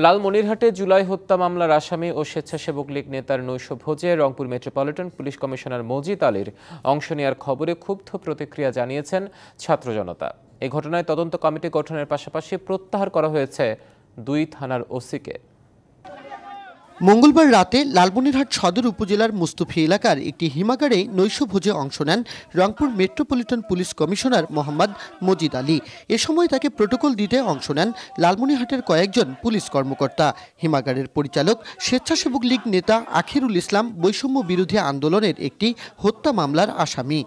লালমনিরহাটে জুলাই হত্যা মামলার আসামি ও স্বেচ্ছাসেবক লীগ নেতার নৈশভোজে Rangpur metropolitan police commissioner Majid আলীর অংশ নেওয়ার খবরে ক্ষুব্ধ প্রতিক্রিয়া জানিয়েছেন ছাত্র জনতা। এই ঘটনায় তদন্ত কমিটি গঠনের পাশাপাশি প্রত্যাহার করা হয়েছে 2 থানার ওসিকে। মঙ্গলবার রাতে লালমনিরহাট সদর উপজেলার মুস্তফি এলাকার একটি হিমাগারে নৈশভোজে অংশ নেন Rangpur metropolitan police commissioner Mohammad Majid Ali. এ সময় তাকে প্রটোকল দিতে অংশ নেন লালমনিরহাটের কয়েকজন পুলিশ কর্মকর্তা। হিমাগারের পরিচালক স্বেচ্ছাসেবক লীগ নেতা আখিরুল ইসলাম বৈষম্য বিরোধী আন্দোলনের একটি হত্যা মামলার আসামি।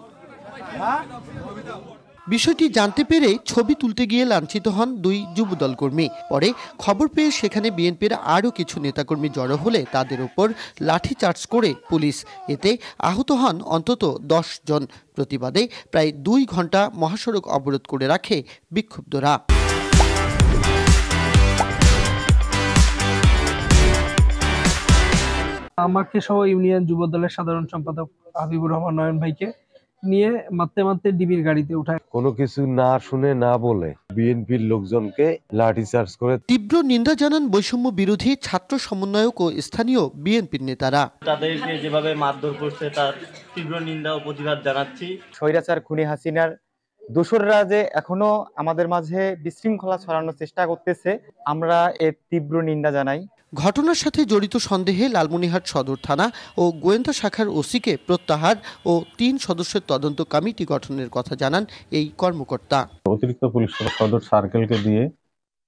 বিষয়টি জানতে পেরে ছবি তুলতে গিয়ে লাঞ্ছিত হন 2 যুবদল কর্মী। পরে খবর পেয়ে সেখানে বিএনপির আরও কিছু নেতাকর্মী জড়ো হলে তাদের উপর লাঠিচার্জ করে পুলিশ। এতে আহত হন অন্তত 10 জন। প্রতিবাদে প্রায় 2 ঘন্টা মহাসড়ক অবরোধ করে রাখে বিক্ষুব্ধরা। আমাকে সহ ইউনিয়ন যুবদলের সাধারণ সম্পাদক হাবিবুর রহমান নয়ন ভাইকে নিয়ে মারতে ডিবির গাড়িতে উঠায়। কোনো কিছু না শুনে না বলে বিএনপির লোকজনকে লাঠিচার্জ করে তীব্র নিন্দা জানান বৈষম্য বিরোধী ছাত্র সমন্বয়ক ও স্থানীয় বিএনপির নেতারা। তাদেরকে যেভাবে মারধর করছে তার তীব্র নিন্দা ও প্রতিবাদ জানাচ্ছি। স্বৈরাচার খুনি হাসিনার দোসররা যে এখনো আমাদের মাঝে বিশৃঙ্খলা ছড়ানোর চেষ্টা করতেছে, আমরা এর তীব্র নিন্দা জানাই। ঘটনার সাথে জড়িত সন্দেহে লালমনিরহাট সদর থানা ও গোয়েন্দা শাখার ওসিকে প্রত্যাহার ও 3 সদস্যের তদন্ত কমিটি গঠনের কথা জানান এই কর্মকর্তা। অতিরিক্ত পুলিশ সদর সার্কেলকে দিয়ে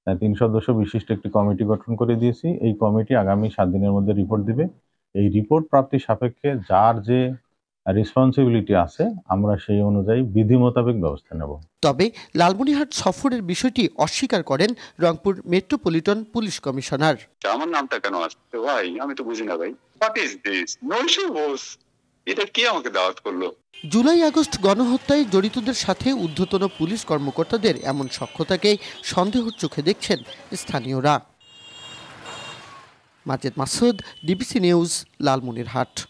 3 সদস্য বিশিষ্ট একটি কমিটি গঠন করে দিয়েছি। এই কমিটি আগামী 7 দিনের মধ্যে রিপোর্ট দিবে। এই রিপোর্ট প্রাপ্তি সাপেক্ষে যার যে রেসপন্সিবিলিটি আছে আমরা সেই অনুযায়ী বিধি মোতাবেক ব্যবস্থা নেব। তবে লালমনিরহাট সফরের বিষয়টি অস্বীকার করেন রংপুর মেট্রোপলিটন পুলিশ কমিশনার। আমার নামটা কেন আসছে ভাই, আমি তো বুঝি না ভাই। হোয়াট ইজ দিস নৈশভোজ? এটা কে আমাকে দাওয়াত করলো? জুলাই আগস্ট গণহত্যায় জড়িতদের সাথে ঊর্ধ্বতন পুলিশ কর্মকর্তাদের এমন সখ্যতাকে সন্দেহের চোখে দেখছেন স্থানীয়রা। Majed Masud, DBC news, Lalmonirhat.